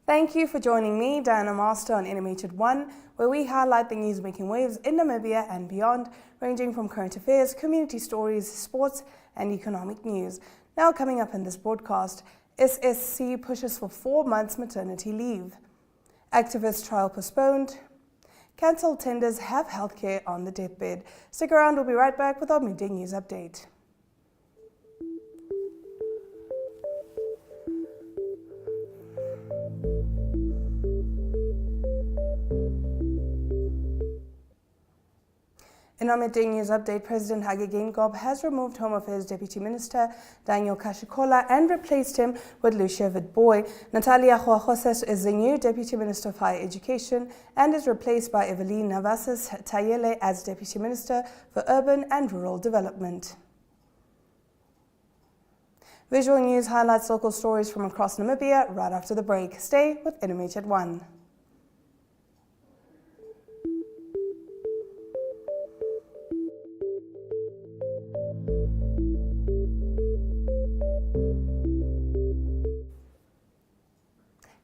Thank you for joining me, Diana Master, on NMH at 1, where we highlight the news making waves in Namibia and beyond, ranging from current affairs, community stories, sports, and economic news. Now, coming up in this broadcast, SSC pushes for 4 months maternity leave. Activist trial postponed. Cancelled tenders have healthcare on the deathbed. Stick around, we'll be right back with our midday news update. In our midday news update, President Hage Geingob has removed Home Affairs Deputy Minister Daniel Kashikola and replaced him with Lucia Witbooi. Natalia Huajoses is the new Deputy Minister of Higher Education and is replaced by Evelyn Navasis Tayele as Deputy Minister for Urban and Rural Development. Visual News highlights local stories from across Namibia right after the break. Stay with NMH at 1.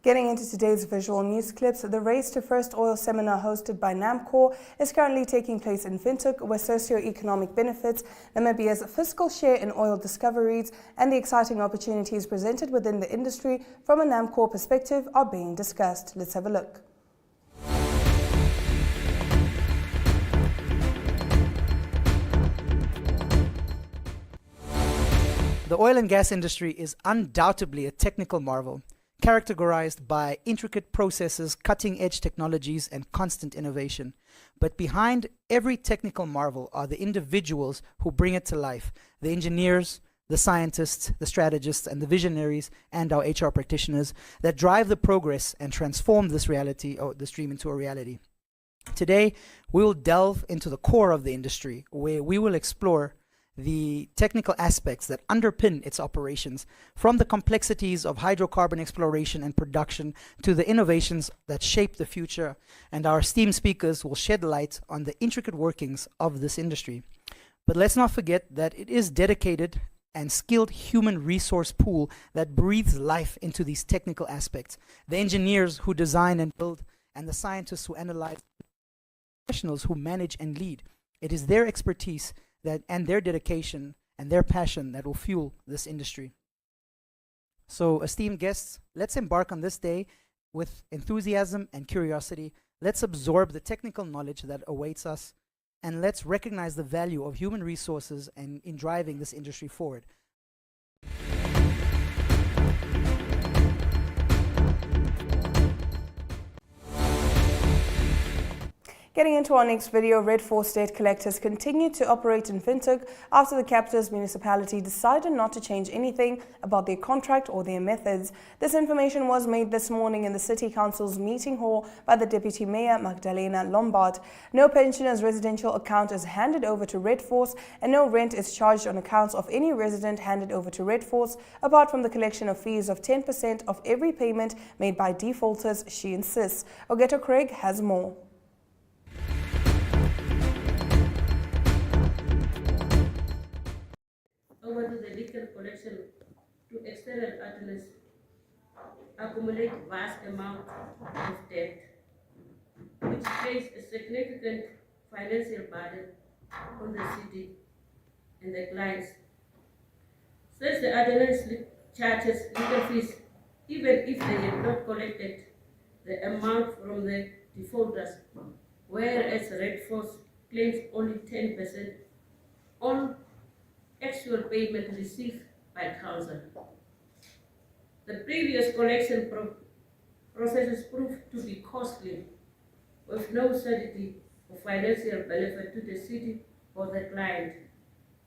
Getting into today's visual news clips, the Race to First Oil seminar hosted by NAMCOR is currently taking place in Windhoek, where socio-economic benefits, Namibia's fiscal share in oil discoveries, and the exciting opportunities presented within the industry from a NAMCOR perspective are being discussed. Let's have a look. The oil and gas industry is undoubtedly a technical marvel, characterized by intricate processes, cutting-edge technologies, and constant innovation. But behind every technical marvel are the individuals who bring it to life: the engineers, the scientists, the strategists, and the visionaries, and our HR practitioners that drive the progress and transform this reality, or this dream, into a reality. Today, we will delve into the core of the industry, where we will explore the technical aspects that underpin its operations, from the complexities of hydrocarbon exploration and production to the innovations that shape the future. And our esteemed speakers will shed light on the intricate workings of this industry. But let's not forget that it is dedicated and skilled human resource pool that breathes life into these technical aspects. The engineers who design and build, and the scientists who analyze, professionals who manage and lead. It is their expertise and their dedication and their passion that will fuel this industry. So, esteemed guests, let's embark on this day with enthusiasm and curiosity. Let's absorb the technical knowledge that awaits us, and let's recognize the value of human resources in driving this industry forward. Getting into our next video, Red Force debt collectors continue to operate in Windhoek after the captor's municipality decided not to change anything about their contract or their methods. This information was made this morning in the City Council's meeting hall by the Deputy Mayor, Magdalena Lombard. No pensioner's residential account is handed over to Red Force, and no rent is charged on accounts of any resident handed over to Red Force, apart from the collection of fees of 10% of every payment made by defaulters, she insists. Ogeto Craig has more. Over to the legal collection to external outlets accumulate vast amount of debt, which places a significant financial burden on the city and the clients. Since the ordinance charges legal fees even if they have not collected the amount from the defaulters, whereas Red Force claims only 10% on actual payment received by council. The previous collection processes proved to be costly, with no certainty of financial benefit to the city or the client.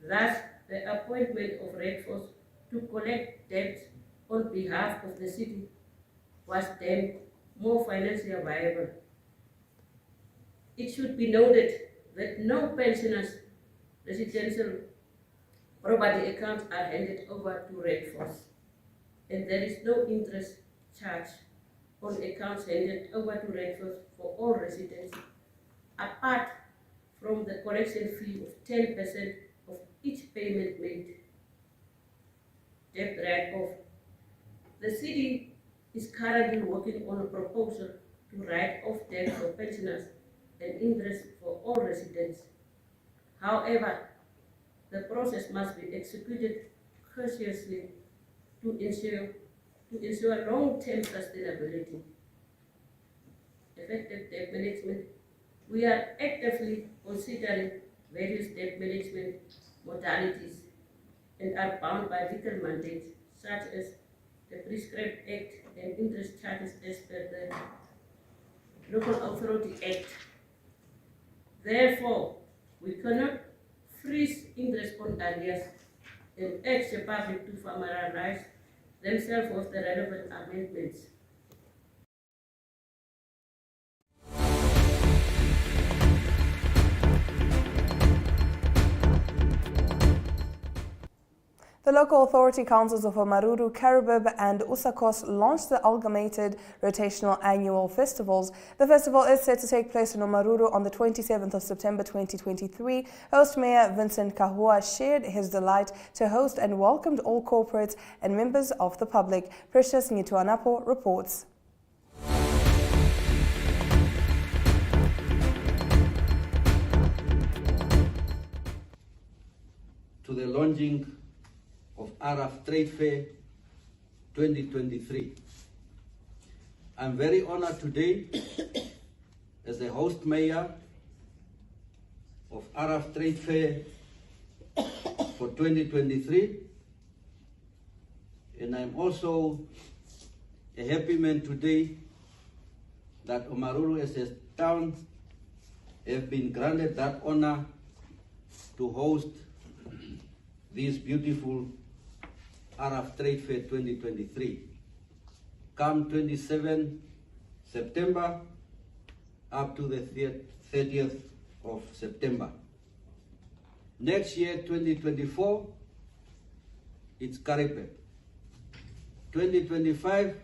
Thus, the appointment of Red Force to collect debt on behalf of the city was deemed more financially viable. It should be noted that no pensioners' residential property accounts are handed over to Red Force, and there is no interest charged on accounts handed over to Red Force for all residents, apart from the collection fee of 10% of each payment made. Debt write-off. The city is currently working on a proposal to write off debt for pensioners and interest for all residents. However, the process must be executed cautiously to ensure long-term sustainability. Effective debt management. We are actively considering various debt management modalities and are bound by legal mandates such as the Prescribed Act and interest charges as per the Local Authority Act. Therefore, we cannot freeze interest on arrears and urge the public to familiarize themselves with the relevant amendments. The local authority councils of Omaruru, Karibib and Usakos launched the amalgamated rotational annual festivals. The festival is set to take place in Omaruru on the 27th of September 2023. Host Mayor Vincent Kahua shared his delight to host and welcomed all corporates and members of the public. Precious Nituanapo reports. To the launching of Araf Trade Fair 2023. I'm very honored today as the host mayor of Araf Trade Fair for 2023, and I'm also a happy man today that Omaruru as a town have been granted that honor to host this beautiful Araf Trade Fair 2023. Come 27 September up to the 30th of September. Next year, 2024, it's Karibib. 2025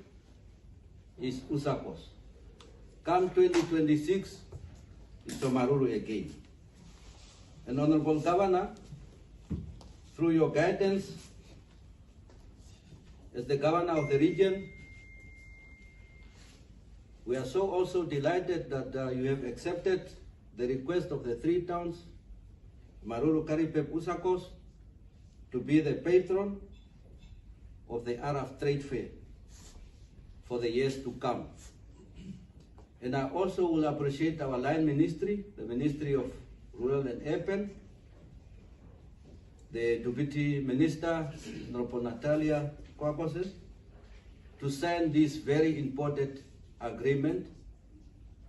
is Usakos. Come 2026, it's Omaruru again. And Honorable Governor, through your guidance, as the governor of the region, we are so also delighted that you have accepted the request of the three towns, Omaruru, Karibib, Usakos, to be the patron of the Araf Trade Fair for the years to come. And I also will appreciate our line ministry, the Ministry of Rural and Urban, the Deputy Minister, Honorable Natalia Kwakoses, to sign this very important agreement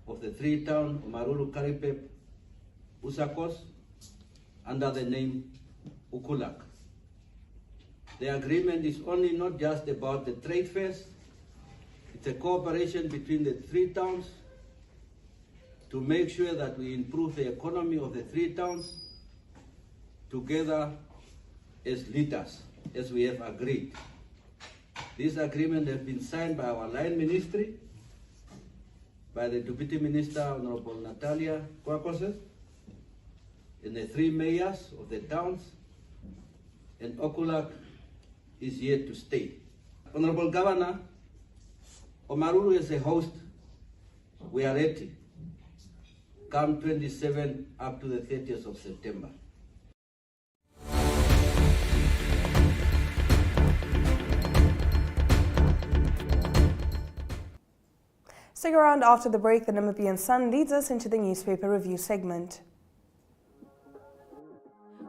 of the three towns, Omaruru, Karibib, Usakos, under the name Ukulak. The agreement is only not just about the trade fairs, it's a cooperation between the three towns to make sure that we improve the economy of the three towns together as leaders, as we have agreed. This agreement has been signed by our line ministry, by the Deputy Minister, Honorable Natalia Kwakoses, and the three mayors of the towns, and Okulak is yet to stay. Honorable Governor, Omaruru as a host, we are ready. Come 27 up to the 30th of September. Stick around after the break. The Namibian Sun leads us into the newspaper review segment.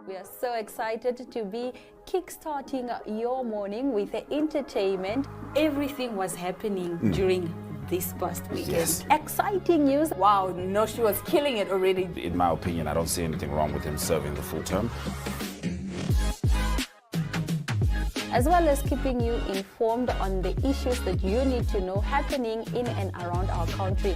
We are so excited to be kickstarting your morning with the entertainment. Everything was happening during this past weekend. Yes. Exciting news. Wow, no, she was killing it already. In my opinion, I don't see anything wrong with him serving the full term. As well as keeping you informed on the issues that you need to know happening in and around our country.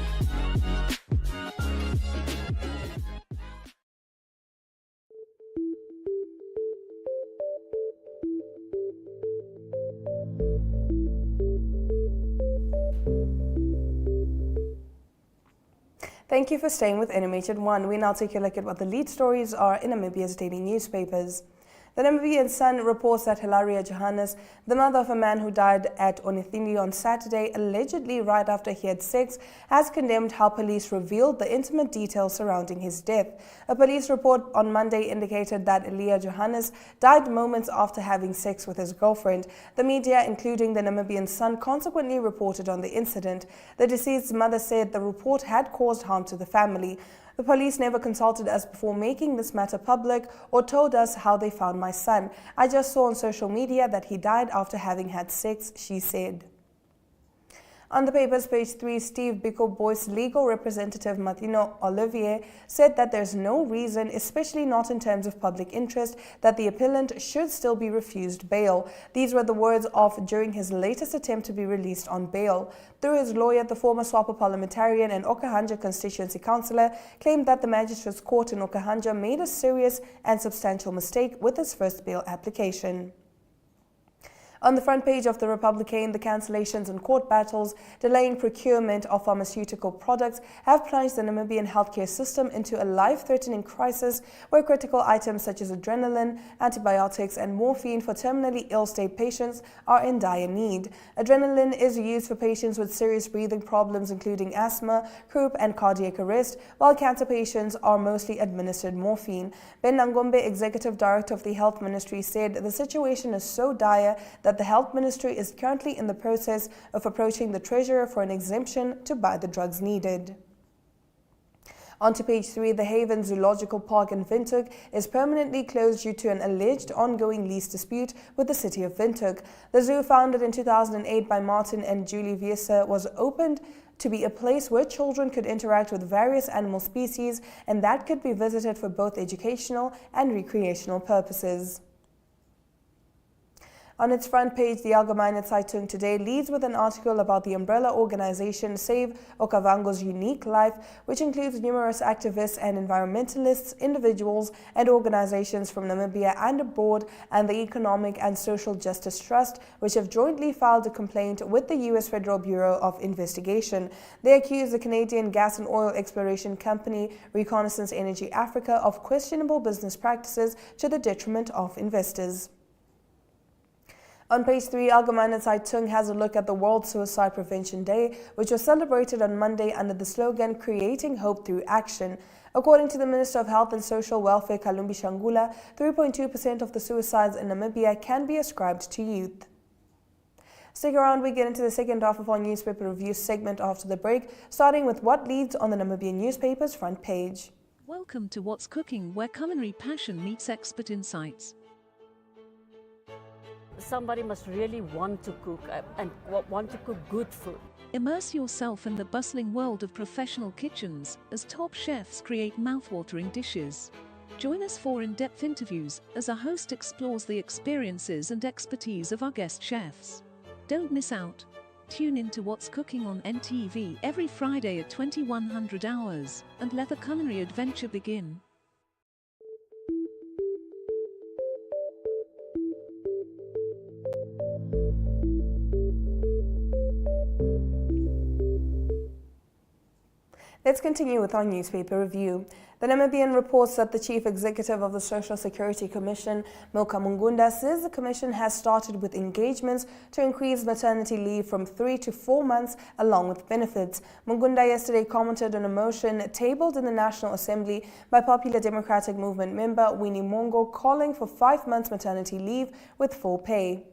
Thank you for staying with NMH at 1. We now take a look at what the lead stories are in Namibia's daily newspapers. The Namibian Sun reports that Hilaria Johannes, the mother of a man who died at Onethili on Saturday, allegedly right after he had sex, has condemned how police revealed the intimate details surrounding his death. A police report on Monday indicated that Elia Johannes died moments after having sex with his girlfriend. The media, including the Namibian Sun, consequently reported on the incident. The deceased's mother said the report had caused harm to the family. The police never consulted us before making this matter public or told us how they found my son. I just saw on social media that he died after having had sex, she said. On the paper's page 3, Steve Biko Boyce's legal representative Martino Olivier said that there's no reason, especially not in terms of public interest, that the appellant should still be refused bail. These were the words of during his latest attempt to be released on bail. Through his lawyer, the former SWAPO parliamentarian and Okahanja constituency councillor claimed that the magistrate's court in Okahanja made a serious and substantial mistake with his first bail application. On the front page of the Republican, the cancellations and court battles delaying procurement of pharmaceutical products have plunged the Namibian healthcare system into a life-threatening crisis where critical items such as adrenaline, antibiotics and morphine for terminally ill state patients are in dire need. Adrenaline is used for patients with serious breathing problems including asthma, croup and cardiac arrest, while cancer patients are mostly administered morphine. Ben Nangombe, Executive Director of the Health Ministry, said the situation is so dire that the Health Ministry is currently in the process of approaching the Treasurer for an exemption to buy the drugs needed. On to page 3, the Haven Zoological Park in Windhoek is permanently closed due to an alleged ongoing lease dispute with the city of Windhoek. The zoo, founded in 2008 by Martin and Julie Wieser, was opened to be a place where children could interact with various animal species and that could be visited for both educational and recreational purposes. On its front page, the Allgemeine Zeitung today leads with an article about the umbrella organization Save Okavango's unique life, which includes numerous activists and environmentalists, individuals and organizations from Namibia and abroad, and the Economic and Social Justice Trust, which have jointly filed a complaint with the U.S. Federal Bureau of Investigation. They accuse the Canadian gas and oil exploration company Reconnaissance Energy Africa of questionable business practices to the detriment of investors. On page 3, Allgemeine Zeitung has a look at the World Suicide Prevention Day, which was celebrated on Monday under the slogan Creating Hope Through Action. According to the Minister of Health and Social Welfare, Kalumbi Shangula, 3.2% of the suicides in Namibia can be ascribed to youth. Stick around, we get into the second half of our newspaper review segment after the break, starting with what leads on the Namibian newspaper's front page. Welcome to What's Cooking, where culinary passion meets expert insights. Somebody must really want to cook and want to cook good food. Immerse yourself in the bustling world of professional kitchens as top chefs create mouthwatering dishes. Join us for in-depth interviews as our host explores the experiences and expertise of our guest chefs. Don't miss out. Tune in to What's Cooking on NTV every Friday at 2100 hours and let the culinary adventure begin. Let's continue with our newspaper review. The Namibian reports that the Chief Executive of the Social Security Commission, Milka Mungunda, says the Commission has started with engagements to increase maternity leave from 3 to 4 months along with benefits. Mungunda yesterday commented on a motion tabled in the National Assembly by Popular Democratic Movement member Winnie Mongo calling for 5 months maternity leave with full pay.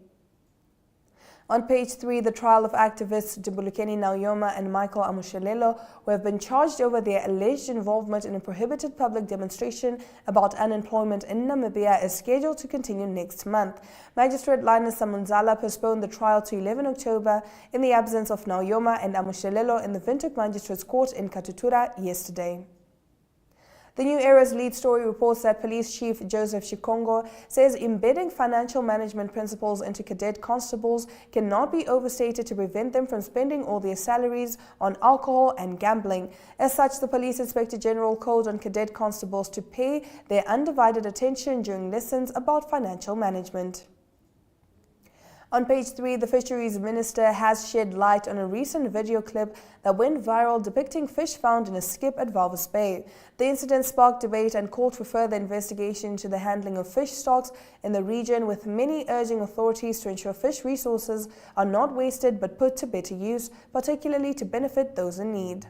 On page 3, the trial of activists Dubulukeni Nauyoma and Michael Amushelelo, who have been charged over their alleged involvement in a prohibited public demonstration about unemployment in Namibia, is scheduled to continue next month. Magistrate Linus Samunzala postponed the trial to 11 October in the absence of Nauyoma and Amushelelo in the Windhoek Magistrates Court in Katutura yesterday. The New Era's lead story reports that Police Chief Joseph Shikongo says embedding financial management principles into cadet constables cannot be overstated to prevent them from spending all their salaries on alcohol and gambling. As such, the Police Inspector General called on cadet constables to pay their undivided attention during lessons about financial management. On page 3, the Fisheries Minister has shed light on a recent video clip that went viral depicting fish found in a skip at Walvis Bay. The incident sparked debate and called for further investigation into the handling of fish stocks in the region, with many urging authorities to ensure fish resources are not wasted but put to better use, particularly to benefit those in need.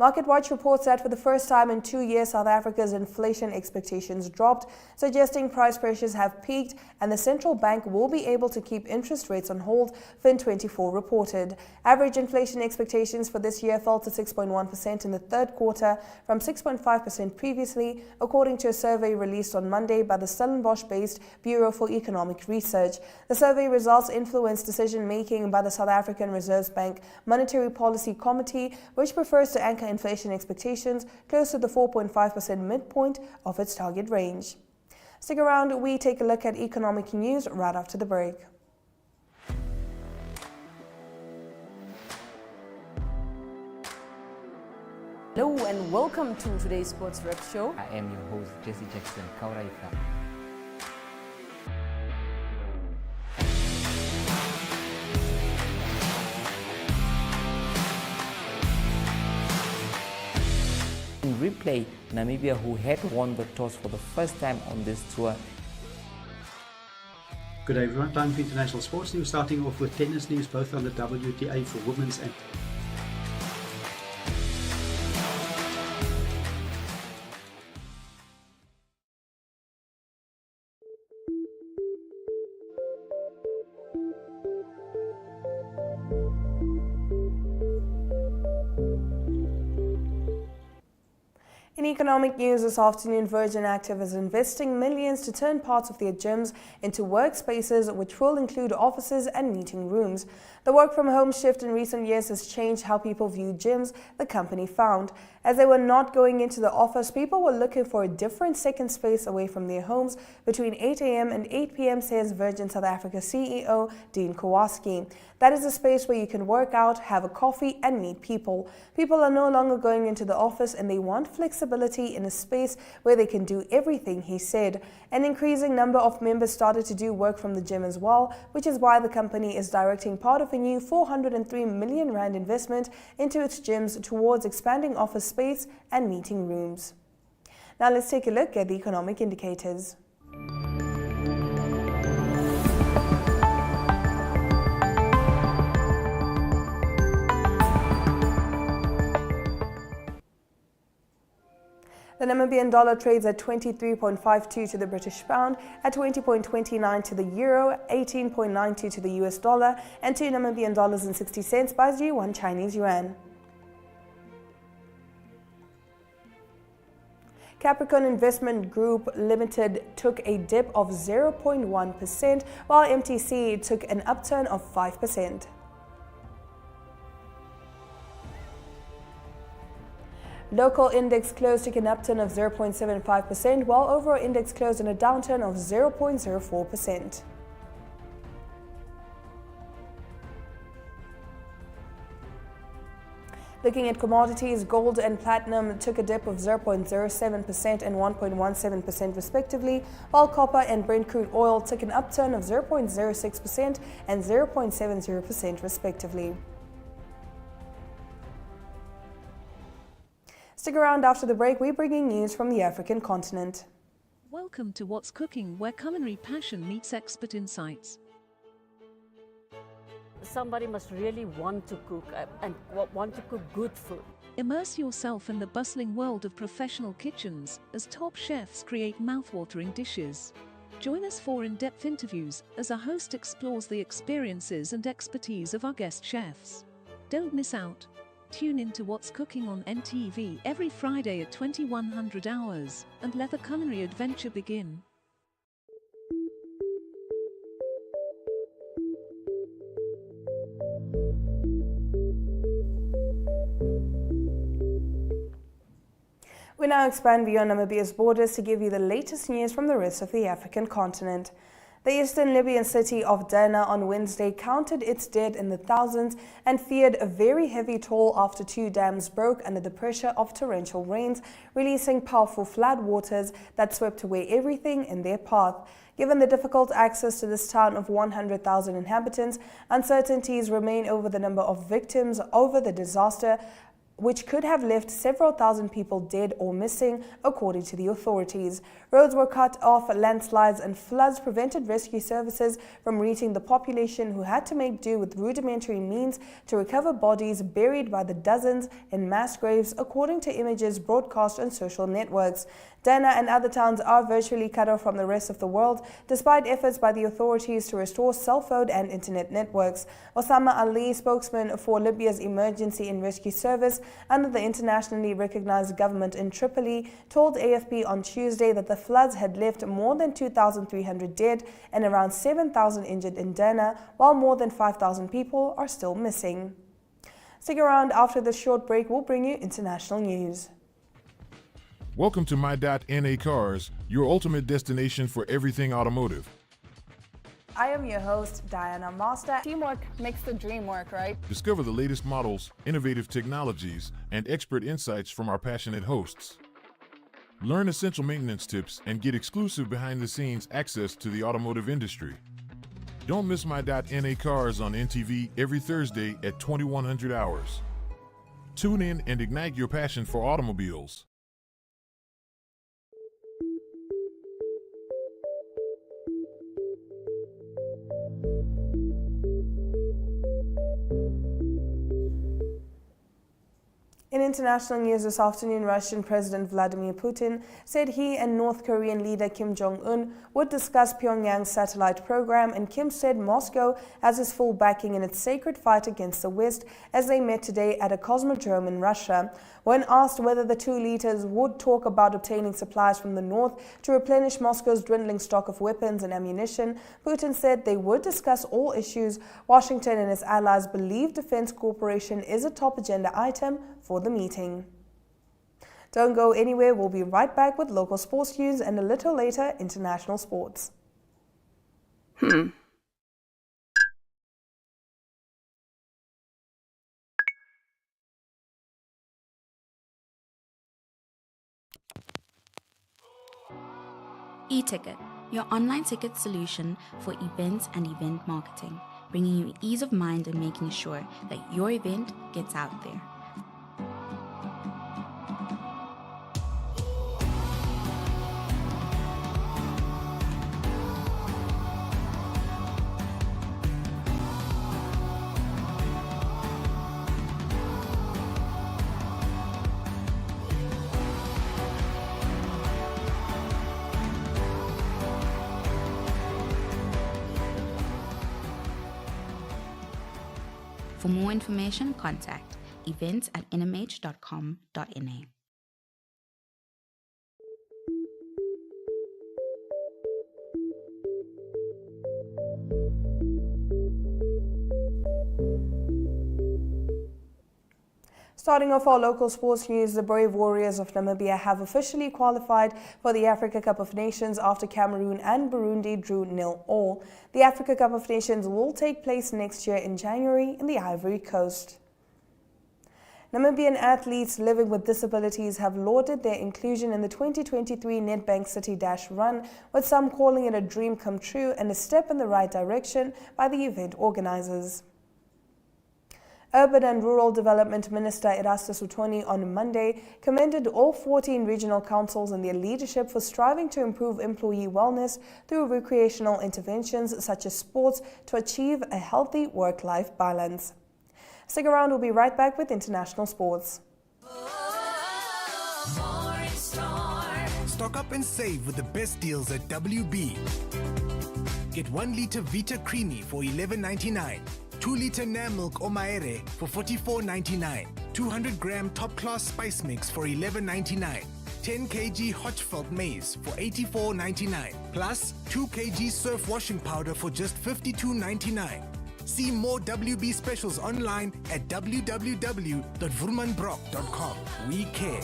MarketWatch reports that for the first time in 2 years, South Africa's inflation expectations dropped, suggesting price pressures have peaked and the central bank will be able to keep interest rates on hold, Fin24 reported. Average inflation expectations for this year fell to 6.1% in the third quarter from 6.5% previously, according to a survey released on Monday by the Stellenbosch-based Bureau for Economic Research. The survey results influenced decision-making by the South African Reserve Bank Monetary Policy Committee, which prefers to anchor inflation expectations close to the 4.5% midpoint of its target range. Stick around, we take a look at economic news right after the break. Hello and welcome to today's Sports Rep Show. I am your host, Jesse Jackson Kauraika. In replay, Namibia, who had won the toss for the first time on this tour. Good day everyone, time for international sports news, starting off with tennis news, both on the WTA for women's and In economic news this afternoon, Virgin Active is investing millions to turn parts of their gyms into workspaces, which will include offices and meeting rooms. The work-from-home shift in recent years has changed how people view gyms, the company found. As they were not going into the office, people were looking for a different second space away from their homes between 8 a.m. and 8 p.m., says Virgin South Africa CEO Dean Kowalski. That is a space where you can work out, have a coffee, and meet people. People are no longer going into the office and they want flexibility in a space where they can do everything, he said. An increasing number of members started to do work from the gym as well, which is why the company is directing part of a new 403 million rand investment into its gyms towards expanding office space and meeting rooms. Now let's take a look at the economic indicators. The Namibian dollar trades at 23.52 to the British pound, at 20.29 to the euro, 18.92 to the US dollar, and 2 Namibian dollars and 60 cents buys you 1 Chinese yuan. Capricorn Investment Group Limited took a dip of 0.1%, while MTC took an upturn of 5%. Local index closed took an upturn of 0.75%, while overall index closed in a downturn of 0.04%. Looking at commodities, gold and platinum took a dip of 0.07% and 1.17% respectively, while copper and Brent crude oil took an upturn of 0.06% and 0.70% respectively. Stick around after the break, we're bringing news from the African continent. Welcome to What's Cooking, where culinary passion meets expert insights. Somebody must really want to cook and want to cook good food. Immerse yourself in the bustling world of professional kitchens as top chefs create mouth-watering dishes. Join us for in-depth interviews as our host explores the experiences and expertise of our guest chefs. Don't miss out. Tune in to What's Cooking on NTV every Friday at 2100 hours and let the culinary adventure begin. We now expand beyond Namibia's borders to give you the latest news from the rest of the African continent. The eastern Libyan city of Derna on Wednesday counted its dead in the thousands and feared a very heavy toll after 2 dams broke under the pressure of torrential rains, releasing powerful flood waters that swept away everything in their path. Given the difficult access to this town of 100,000 inhabitants, uncertainties remain over the number of victims over the disaster, which could have left several thousand people dead or missing, according to the authorities. Roads were cut off, landslides and floods prevented rescue services from reaching the population, who had to make do with rudimentary means to recover bodies buried by the dozens in mass graves, according to images broadcast on social networks. Dana and other towns are virtually cut off from the rest of the world, despite efforts by the authorities to restore cell phone and internet networks. Osama Ali, spokesman for Libya's Emergency and Rescue Service under the internationally recognized government in Tripoli, told AFP on Tuesday that the floods had left more than 2,300 dead and around 7,000 injured in Dana, while more than 5,000 people are still missing. Stick around. After this short break, we'll bring you international news. Welcome to My.NA Cars, your ultimate destination for everything automotive. I am your host, Diana Master. Teamwork makes the dream work, right? Discover the latest models, innovative technologies, and expert insights from our passionate hosts. Learn essential maintenance tips and get exclusive behind-the-scenes access to the automotive industry. Don't miss My.NA Cars on NTV every Thursday at 2100 hours. Tune in and ignite your passion for automobiles. In international news this afternoon, Russian President Vladimir Putin said he and North Korean leader Kim Jong-un would discuss Pyongyang's satellite program, and Kim said Moscow has his full backing in its sacred fight against the West as they met today at a cosmodrome in Russia. When asked whether the two leaders would talk about obtaining supplies from the north to replenish Moscow's dwindling stock of weapons and ammunition, Putin said they would discuss all issues. Washington and its allies believe defense cooperation is a top agenda item for the meeting. Don't go anywhere. We'll be right back with local sports news and a little later, international sports. E-Ticket, your online ticket solution for events and event marketing, bringing you ease of mind and making sure that your event gets out there. For more information, contact events@nmh.com.na. Starting off our local sports news, the Brave Warriors of Namibia have officially qualified for the Africa Cup of Nations after Cameroon and Burundi drew 0-0. The Africa Cup of Nations will take place next year in January in the Ivory Coast. Namibian athletes living with disabilities have lauded their inclusion in the 2023 Nedbank City Dash Run, with some calling it a dream come true and a step in the right direction by the event organizers. Urban and Rural Development Minister Erastus Utoni on Monday commended all 14 regional councils and their leadership for striving to improve employee wellness through recreational interventions such as sports to achieve a healthy work-life balance. Stick around, we'll be right back with international sports. Stock up and save with the best deals at WB. Get 1 litre Vita Creamy for $11.99. 2 litre Nam Milk Omaere for $44.99. 200 gram top class spice mix for $11.99. 10 kg hot felt maize for $84.99. Plus 2 kg surf washing powder for just $52.99. See more WB specials online at www.vurmanbrock.com. We care.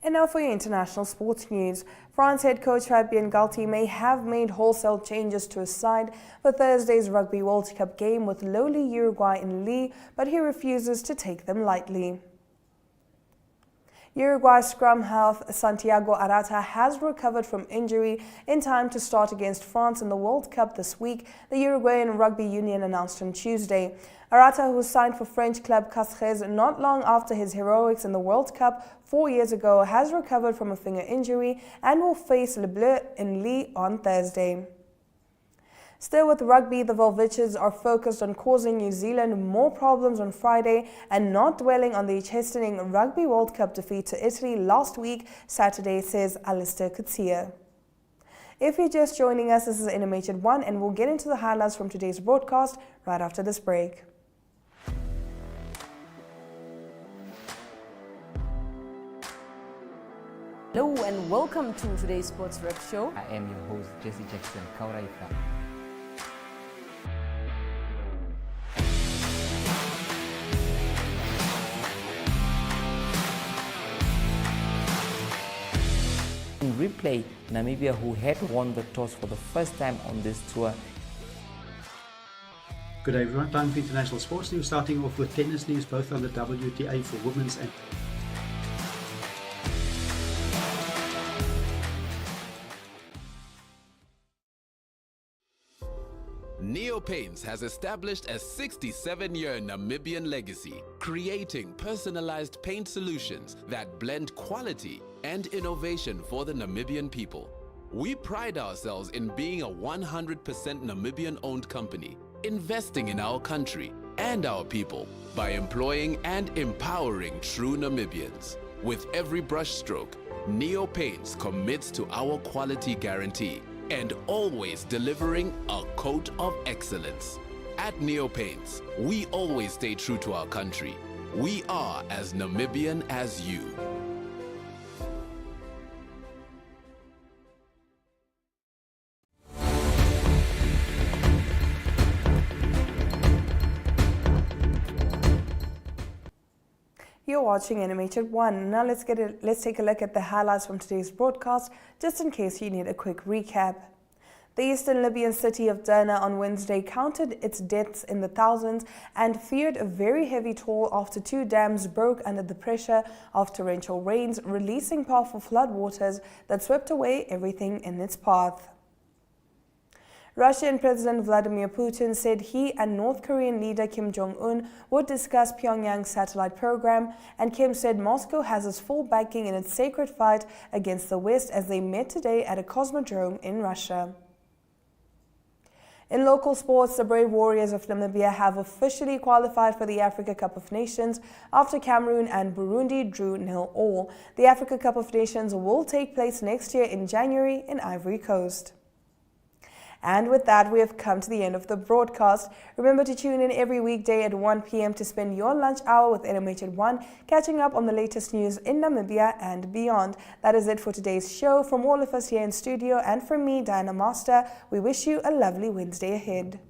In now for your international sports news. France head coach Fabien Galtier may have made wholesale changes to his side for Thursday's Rugby World Cup game with lowly Uruguay in Lille, but he refuses to take them lightly. Uruguay scrum half Santiago Arata has recovered from injury in time to start against France in the World Cup this week, the Uruguayan Rugby Union announced on Tuesday. Arata, who signed for French club Castres not long after his heroics in the World Cup 4 years ago, has recovered from a finger injury and will face Le Bleu in Lille on Thursday. Still with rugby, the Volviches are focused on causing New Zealand more problems on Friday and not dwelling on the chastening Rugby World Cup defeat to Italy last week, Saturday, says Alistair Coetzee. If you're just joining us, this is NMH at 1 and we'll get into the highlights from today's broadcast right after this break. Hello and welcome to today's Sports Rep Show. I am your host, Jesse Jackson Kauraika. In replay, Namibia, who had won the toss for the first time on this tour. Good day everyone, time for international sports news, starting off with tennis news, both on the WTA for women's and Neopaints has established a 67-year Namibian legacy, creating personalized paint solutions that blend quality and innovation for the Namibian people. We pride ourselves in being a 100% Namibian-owned company, investing in our country and our people by employing and empowering true Namibians. With every brushstroke, Neopaints commits to our quality guarantee and always delivering a coat of excellence. At Neopaints, we always stay true to our country. We are as Namibian as you. You're watching NMH at 1. Now let's take a look at the highlights from today's broadcast, just in case you need a quick recap. The eastern Libyan city of Derna on Wednesday counted its deaths in the thousands and feared a very heavy toll after 2 dams broke under the pressure of torrential rains, releasing powerful floodwaters that swept away everything in its path. Russian President Vladimir Putin said he and North Korean leader Kim Jong-un would discuss Pyongyang's satellite program, and Kim said Moscow has his full backing in its sacred fight against the West as they met today at a cosmodrome in Russia. In local sports, the Brave Warriors of Namibia have officially qualified for the Africa Cup of Nations after Cameroon and Burundi drew 0-0. The Africa Cup of Nations will take place next year in January in Ivory Coast. And with that, we have come to the end of the broadcast. Remember to tune in every weekday at 1 p.m. to spend your lunch hour with NMH at 1, catching up on the latest news in Namibia and beyond. That is it for today's show. From all of us here in studio and from me, Diana Master, we wish you a lovely Wednesday ahead.